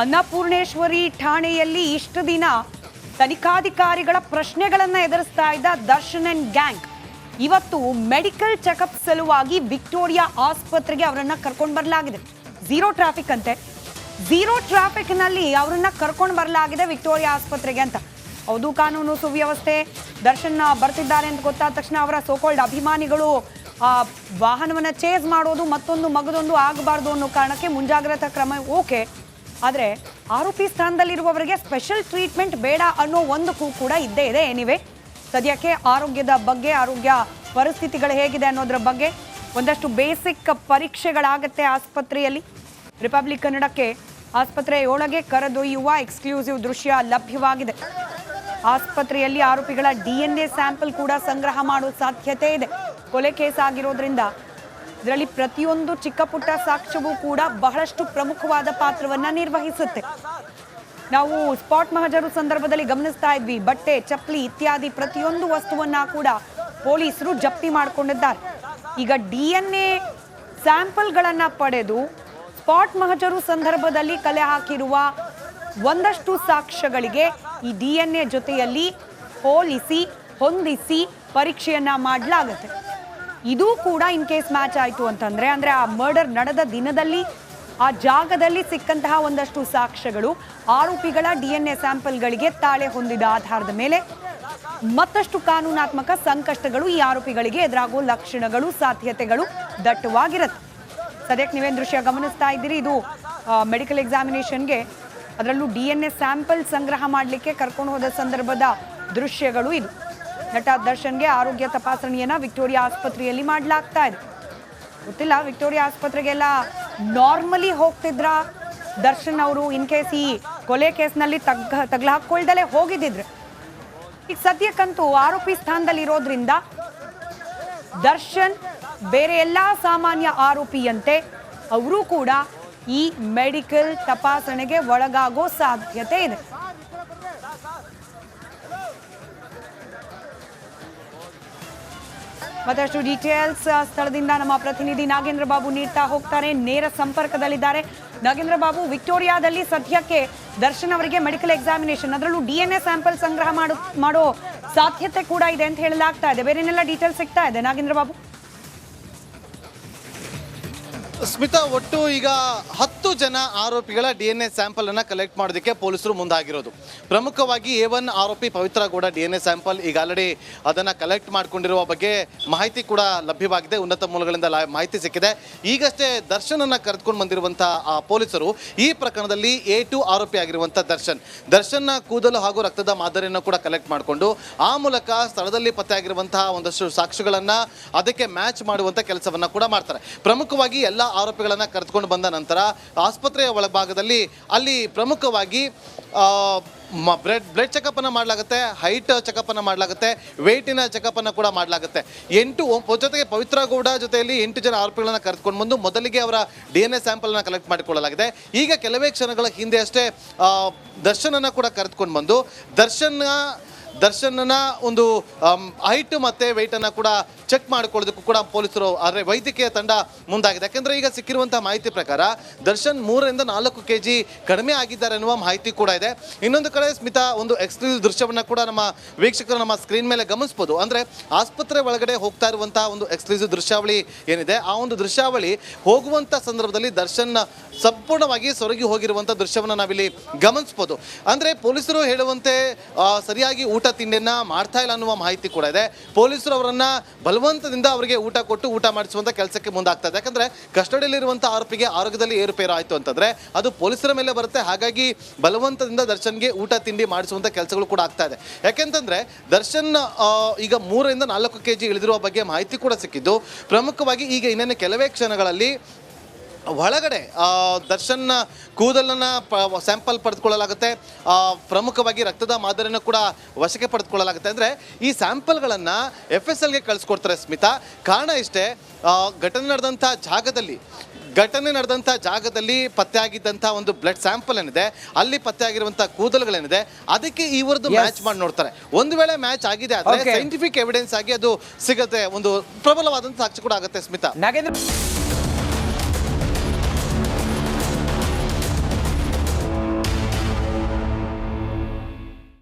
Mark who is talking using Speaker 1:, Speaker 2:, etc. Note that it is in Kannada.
Speaker 1: ಅನ್ನಪೂರ್ಣೇಶ್ವರಿ ಠಾಣೆಯಲ್ಲಿ ಇಷ್ಟು ದಿನ ತನಿಖಾಧಿಕಾರಿಗಳ ಪ್ರಶ್ನೆಗಳನ್ನು ಎದುರಿಸ್ತಾ ಇದ್ದ ದರ್ಶನ್ ಅಂಡ್ ಗ್ಯಾಂಗ್ ಇವತ್ತು ಮೆಡಿಕಲ್ ಚೆಕಪ್ ಸಲುವಾಗಿ ವಿಕ್ಟೋರಿಯಾ ಆಸ್ಪತ್ರೆಗೆ ಅವರನ್ನ ಕರ್ಕೊಂಡು ಬರಲಾಗಿದೆ. ಝೀರೋ ಟ್ರಾಫಿಕ್ ಅಂತೆ. ಝೀರೋ ಟ್ರಾಫಿಕ್ ನಲ್ಲಿ ಅವರನ್ನ ಕರ್ಕೊಂಡು ಬರಲಾಗಿದೆ ವಿಕ್ಟೋರಿಯಾ ಆಸ್ಪತ್ರೆಗೆ ಅಂತ. ಹೌದು, ಕಾನೂನು ಸುವ್ಯವಸ್ಥೆ. ದರ್ಶನ್ ಬರ್ತಿದ್ದಾರೆ ಅಂತ ಗೊತ್ತಾದ ತಕ್ಷಣ ಅವರ ಸೋಕಾಲ್ಡ್ ಅಭಿಮಾನಿಗಳು ವಾಹನವನ್ನ ಚೇಸ್ ಮಾಡೋದು ಮತ್ತೊಂದು ಮಗದೊಂದು ಆಗಬಾರ್ದು ಅನ್ನೋ ಕಾರಣಕ್ಕೆ ಮುಂಜಾಗ್ರತಾ ಕ್ರಮ ಓಕೆ. ಆದರೆ ಆರೋಪಿ ಸ್ಥಾನದಲ್ಲಿರುವವರಿಗೆ ಸ್ಪೆಷಲ್ ಟ್ರೀಟ್ಮೆಂಟ್ ಬೇಡ ಅನ್ನೋ ಒಂದು ಕೂಡ ಇದ್ದೇ ಇದೆ. ಎನಿವೆ, ಸದ್ಯಕ್ಕೆ ಆರೋಗ್ಯದ ಬಗ್ಗೆ, ಆರೋಗ್ಯ ಪರಿಸ್ಥಿತಿಗಳು ಹೇಗಿದೆ ಅನ್ನೋದ್ರ ಬಗ್ಗೆ ಒಂದಷ್ಟು ಬೇಸಿಕ್ ಪರೀಕ್ಷೆಗಳಾಗತ್ತೆ ಆಸ್ಪತ್ರೆಯಲ್ಲಿ. ರಿಪಬ್ಲಿಕ್ ಕನ್ನಡಕ್ಕೆ ಆಸ್ಪತ್ರೆಯೊಳಗೆ ಕರೆದೊಯ್ಯುವ ಎಕ್ಸ್ಕ್ಲೂಸಿವ್ ದೃಶ್ಯ ಲಭ್ಯವಾಗಿದೆ. ಆಸ್ಪತ್ರೆಯಲ್ಲಿ ಆರೋಪಿಗಳ DNA ಸ್ಯಾಂಪಲ್ ಕೂಡ ಸಂಗ್ರಹ ಮಾಡೋ ಸಾಧ್ಯತೆ ಇದೆ. ಕೊಲೆ ಕೇಸ್ ಆಗಿರೋದ್ರಿಂದ ಇದರಲ್ಲಿ ಪ್ರತಿಯೊಂದು ಚಿಕ್ಕ ಪುಟ್ಟ ಸಾಕ್ಷ್ಯವೂ ಕೂಡ ಬಹಳಷ್ಟು ಪ್ರಮುಖವಾದ ಪಾತ್ರವನ್ನ ನಿರ್ವಹಿಸುತ್ತೆ. ನಾವು ಸ್ಪಾಟ್ ಮಹಜರು ಸಂದರ್ಭದಲ್ಲಿ ಗಮನಿಸ್ತಾ ಇದ್ವಿ, ಬಟ್ಟೆ, ಚಪ್ಪಲಿ ಇತ್ಯಾದಿ ಪ್ರತಿಯೊಂದು ವಸ್ತುವನ್ನ ಕೂಡ ಪೊಲೀಸರು ಜಪ್ತಿ ಮಾಡಿಕೊಂಡಿದ್ದಾರೆ. ಈಗ DNA ಸ್ಯಾಂಪಲ್ಗಳನ್ನ ಪಡೆದು ಸ್ಪಾಟ್ ಮಹಜರು ಸಂದರ್ಭದಲ್ಲಿ ಕಲೆ ಹಾಕಿರುವ ಒಂದಷ್ಟು ಸಾಕ್ಷ್ಯಗಳಿಗೆ ಈ DNA ಜೊತೆಯಲ್ಲಿ ಹೋಲಿಸಿ ಹೊಂದಿಸಿ ಪರೀಕ್ಷೆಯನ್ನ ಮಾಡಲಾಗುತ್ತೆ. ಇದು ಕೂಡ ಇನ್ ಕೇಸ್ ಮ್ಯಾಚ್ ಆಯಿತು ಅಂತಂದ್ರೆ, ಅಂದ್ರೆ ಆ ಮರ್ಡರ್ ನಡೆದ ದಿನದಲ್ಲಿ ಆ ಜಾಗದಲ್ಲಿ ಸಿಕ್ಕಂತಹ ಒಂದಷ್ಟು ಸಾಕ್ಷ್ಯಗಳು ಆರೋಪಿಗಳ DNA ಸ್ಯಾಂಪಲ್ಗಳಿಗೆ ತಾಳೆ ಹೊಂದಿದ ಆಧಾರದ ಮೇಲೆ ಮತ್ತಷ್ಟು ಕಾನೂನಾತ್ಮಕ ಸಂಕಷ್ಟಗಳು ಈ ಆರೋಪಿಗಳಿಗೆ ಎದುರಾಗುವ ಲಕ್ಷಣಗಳು, ಸಾಧ್ಯತೆಗಳು ದಟ್ಟವಾಗಿರುತ್ತೆ. ಸದ್ಯಕ್ಕೆ ನೀವೇನು ದೃಶ್ಯ ಗಮನಿಸ್ತಾ ಇದ್ದೀರಿ, ಇದು ಮೆಡಿಕಲ್ ಎಕ್ಸಾಮಿನೇಷನ್ಗೆ, ಅದರಲ್ಲೂ DNA ಸ್ಯಾಂಪಲ್ ಸಂಗ್ರಹ ಮಾಡಲಿಕ್ಕೆ ಕರ್ಕೊಂಡು ಹೋದ ಸಂದರ್ಭದ ದೃಶ್ಯಗಳು ಇದು. ನಟ ದರ್ಶನ್ಗೆ ಆರೋಗ್ಯ ತಪಾಸಣೆಯನ್ನ ವಿಕ್ಟೋರಿಯಾ ಆಸ್ಪತ್ರೆಯಲ್ಲಿ ಮಾಡಲಾಗ್ತಾ ಇದೆ. ಗೊತ್ತಿಲ್ಲ, ವಿಕ್ಟೋರಿಯಾ ಆಸ್ಪತ್ರೆಗೆಲ್ಲ ನಾರ್ಮಲಿ ಹೋಗ್ತಿದ್ರ ದರ್ಶನ್ ಅವರು ಇನ್ ಕೇಸ್ ಈ ಕೊಲೆ ಕೇಸ್ನಲ್ಲಿ ತಗ್ಲ ಹಾಕೊಳ್ದಲೇ ಹೋಗಿದ್ದಿದ್ರೆ. ಈಗ ಸದ್ಯಕ್ಕಂತೂ ಆರೋಪಿ ಸ್ಥಾನದಲ್ಲಿ ಇರೋದ್ರಿಂದ ದರ್ಶನ್ ಬೇರೆ ಎಲ್ಲಾ ಸಾಮಾನ್ಯ ಆರೋಪಿಯಂತೆ ಅವರು ಕೂಡ ಈ ಮೆಡಿಕಲ್ ತಪಾಸಣೆಗೆ ಒಳಗಾಗೋ ಸಾಧ್ಯತೆ ಇದೆ. ಮತ್ತಷ್ಟು ಡೀಟೇಲ್ಸ್ ಸ್ಥಳದಿಂದ ನಮ್ಮ ಪ್ರತಿನಿಧಿ ನಾಗೇಂದ್ರ ಬಾಬು ನೀಡ್ತಾ ಹೋಗ್ತಾರೆ, ನೇರ ಸಂಪರ್ಕದಲ್ಲಿದ್ದಾರೆ. ನಾಗೇಂದ್ರ ಬಾಬು, ವಿಕ್ಟೋರಿಯಾದಲ್ಲಿ ಸದ್ಯಕ್ಕೆ ದರ್ಶನ್ ಅವರಿಗೆ ಮೆಡಿಕಲ್ ಎಕ್ಸಾಮಿನೇಷನ್, ಅದರಲ್ಲೂ DNA ಸ್ಯಾಂಪಲ್ ಸಂಗ್ರಹ ಮಾಡೋ ಸಾಧ್ಯತೆ ಕೂಡ ಇದೆ ಅಂತ ಹೇಳಲಾಗ್ತಾ ಇದೆ. ಬೇರೆನೆಲ್ಲ ಡೀಟೇಲ್ಸ್ ಸಿಗ್ತಾ ಇದೆ ನಾಗೇಂದ್ರ ಬಾಬು?
Speaker 2: ಸ್ಮಿತಾ, ಒಟ್ಟು ಈಗ 10 ಜನ ಆರೋಪಿಗಳ DNA ಸ್ಯಾಂಪಲ್ ಅನ್ನ ಕಲೆಕ್ಟ್ ಮಾಡೋದಕ್ಕೆ ಪೊಲೀಸರು ಮುಂದಾಗಿರೋದು. ಪ್ರಮುಖವಾಗಿ A1 ಆರೋಪಿ ಪವಿತ್ರ ಗೌಡ DNA ಸ್ಯಾಂಪಲ್ ಈಗ ಆಲ್ರೆಡಿ ಅದನ್ನ ಕಲೆಕ್ಟ್ ಮಾಡ್ಕೊಂಡಿರುವ ಬಗ್ಗೆ ಮಾಹಿತಿ ಕೂಡ ಲಭ್ಯವಾಗಿದೆ. ಉನ್ನತ ಮೂಲಗಳಿಂದ ಮಾಹಿತಿ ಸಿಕ್ಕಿದೆ. ಈಗಷ್ಟೇ ದರ್ಶನ್ ಅನ್ನ ಕರೆದುಕೊಂಡು ಬಂದಿರುವಂತಹ ಪೊಲೀಸರು ಈ ಪ್ರಕರಣದಲ್ಲಿ A2 ಆರೋಪಿ ಆಗಿರುವಂತಹ ದರ್ಶನ್ ಕೂದಲು ಹಾಗೂ ರಕ್ತದ ಮಾದರಿಯನ್ನು ಕೂಡ ಕಲೆಕ್ಟ್ ಮಾಡಿಕೊಂಡು ಆ ಮೂಲಕ ಸ್ಥಳದಲ್ಲಿ ಪತ್ತೆಯಾಗಿರುವಂತಹ ಒಂದಷ್ಟು ಸಾಕ್ಷ್ಯಗಳನ್ನ ಅದಕ್ಕೆ ಮ್ಯಾಚ್ ಮಾಡುವಂತ ಕೆಲಸವನ್ನ ಕೂಡ ಮಾಡ್ತಾರೆ. ಪ್ರಮುಖವಾಗಿ ಎಲ್ಲ ಆರೋಪಿಗಳನ್ನ ಕರೆದುಕೊಂಡು ಬಂದ ನಂತರ ಆಸ್ಪತ್ರೆಯ ಒಳಭಾಗದಲ್ಲಿ ಅಲ್ಲಿ ಪ್ರಮುಖವಾಗಿ ಬ್ಲಡ್ ಚೆಕಪ್ ಅನ್ನ ಮಾಡಲಾಗುತ್ತೆ, ಹೈಟ್ ಚೆಕಪ್ ಅನ್ನ ಮಾಡಲಾಗುತ್ತೆ, ವೇಟಿನ ಚೆಕಪ್ ಅನ್ನ ಕೂಡ ಮಾಡಲಾಗುತ್ತೆ. ಜೊತೆಗೆ ಪವಿತ್ರ ಗೌಡ ಜೊತೆಯಲ್ಲಿ 8 ಜನ ಆರೋಪಿಗಳನ್ನ ಕರೆದುಕೊಂಡು ಬಂದು ಮೊದಲಿಗೆ ಅವರ DNA ಸ್ಯಾಂಪಲ್ ಅನ್ನ ಕಲೆಕ್ಟ್ ಮಾಡಿಕೊಳ್ಳಲಾಗಿದೆ. ಈಗ ಕೆಲವೇ ಕ್ಷಣಗಳ ಹಿಂದೆ ಅಷ್ಟೇ ದರ್ಶನ್ ಅನ್ನ ಕೂಡ ಕರೆದುಕೊಂಡು ಬಂದು ದರ್ಶನ್ನ ಒಂದು ಹೈಟ್ ಮತ್ತೆ ವೆಯ್ಟ್ ಅನ್ನ ಕೂಡ ಚೆಕ್ ಮಾಡಿಕೊಳ್ಳೋದಕ್ಕೂ ಕೂಡ ಪೊಲೀಸರು, ಆದರೆ ವೈದ್ಯಕೀಯ ತಂಡ ಮುಂದಾಗಿದೆ. ಯಾಕಂದ್ರೆ ಈಗ ಸಿಕ್ಕಿರುವಂತಹ ಮಾಹಿತಿ ಪ್ರಕಾರ ದರ್ಶನ್ 3 ರಿಂದ 4 kg ಕಡಿಮೆ ಆಗಿದ್ದಾರೆ ಅನ್ನುವ ಮಾಹಿತಿ ಕೂಡ ಇದೆ. ಇನ್ನೊಂದು ಕಡೆ ಸ್ಮಿತಾ, ಒಂದು ಎಕ್ಸ್ಕ್ಲೂಸಿವ್ ದೃಶ್ಯವನ್ನ ಕೂಡ ನಮ್ಮ ವೀಕ್ಷಕರು ನಮ್ಮ ಸ್ಕ್ರೀನ್ ಮೇಲೆ ಗಮನಿಸಬಹುದು. ಅಂದ್ರೆ ಆಸ್ಪತ್ರೆ ಒಳಗಡೆ ಹೋಗ್ತಾ ಇರುವಂತಹ ಒಂದು ಎಕ್ಸ್ಕ್ಲೂಸಿವ್ ದೃಶ್ಯಾವಳಿ ಏನಿದೆ, ಆ ಒಂದು ದೃಶ್ಯಾವಳಿ ಹೋಗುವಂತ ಸಂದರ್ಭದಲ್ಲಿ ದರ್ಶನ್ ಸಂಪೂರ್ಣವಾಗಿ ಸೊರಗಿ ಹೋಗಿರುವಂತಹ ದೃಶ್ಯವನ್ನ ನಾವಿಲ್ಲಿ ಗಮನಿಸಬಹುದು. ಅಂದ್ರೆ ಪೊಲೀಸರು ಹೇಳುವಂತೆ ಸರಿಯಾಗಿ ಊಟ ತಿಂಡಿಯನ್ನ ಮಾಡ್ತಾ ಇಲ್ಲ ಅನ್ನುವ ಮಾಹಿತಿ ಕೂಡ ಇದೆ. ಪೊಲೀಸರು ಅವರನ್ನ ಬಲವಂತದಿಂದ ಅವರಿಗೆ ಊಟ ಕೊಟ್ಟು ಊಟ ಮಾಡಿಸುವಂತ ಕೆಲಸಕ್ಕೆ ಮುಂದಾಗ್ತಾ ಇದೆ. ಯಾಕಂದ್ರೆ ಕಸ್ಟಡಿಯಲ್ಲಿರುವಂತಹ ಆರೋಪಿಗೆ ಆರೋಗ್ಯದಲ್ಲಿ ಏರುಪೇರು ಆಯ್ತು ಅಂತಂದ್ರೆ ಅದು ಪೊಲೀಸರ ಮೇಲೆ ಬರುತ್ತೆ. ಹಾಗಾಗಿ ಬಲವಂತದಿಂದ ದರ್ಶನ್ಗೆ ಊಟ ತಿಂಡಿ ಮಾಡಿಸುವಂತ ಕೆಲಸಗಳು ಕೂಡ ಆಗ್ತಾ ಇದೆ. ಯಾಕೆಂತಂದ್ರೆ ದರ್ಶನ್ ಈಗ 3 ರಿಂದ 4 kg ಇಳಿದಿರುವ ಬಗ್ಗೆ ಮಾಹಿತಿ ಕೂಡ ಸಿಕ್ಕಿದ್ದು. ಪ್ರಮುಖವಾಗಿ ಈಗ ಇನ್ನೇನು ಕೆಲವೇ ಕ್ಷಣಗಳಲ್ಲಿ ಒಳಗಡೆ ದರ್ಶನ್ ಕೂದಲನ್ನ ಸ್ಯಾಂಪಲ್ ಪಡೆದುಕೊಳ್ಳಲಾಗುತ್ತೆ. ಪ್ರಮುಖವಾಗಿ ರಕ್ತದ ಮಾದರಿಯನ್ನು ಕೂಡ ವಶಕ್ಕೆ ಪಡೆದುಕೊಳ್ಳಲಾಗುತ್ತೆ. ಅಂದರೆ ಈ ಸ್ಯಾಂಪಲ್ಗಳನ್ನು FSLಗೆ ಕಳಿಸ್ಕೊಡ್ತಾರೆ ಸ್ಮಿತಾ. ಕಾರಣ ಇಷ್ಟೇ, ಘಟನೆ ನಡೆದಂಥ ಜಾಗದಲ್ಲಿ ಪತ್ತೆಯಾಗಿದ್ದಂಥ ಒಂದು ಬ್ಲಡ್ ಸ್ಯಾಂಪಲ್ ಏನಿದೆ, ಅಲ್ಲಿ ಪತ್ತೆಯಾಗಿರುವಂಥ ಕೂದಲುಗಳೇನಿದೆ, ಅದಕ್ಕೆ ಇವರದ್ದು ಮ್ಯಾಚ್ ಮಾಡಿ ನೋಡ್ತಾರೆ. ಒಂದು ವೇಳೆ ಮ್ಯಾಚ್ ಆಗಿದೆ ಆದರೆ ಸೈಂಟಿಫಿಕ್ ಎವಿಡೆನ್ಸ್ ಆಗಿ ಅದು ಸಿಗುತ್ತೆ, ಒಂದು ಪ್ರಬಲವಾದಂಥ ಸಾಕ್ಷಿ ಕೂಡ ಆಗುತ್ತೆ ಸ್ಮಿತಾ.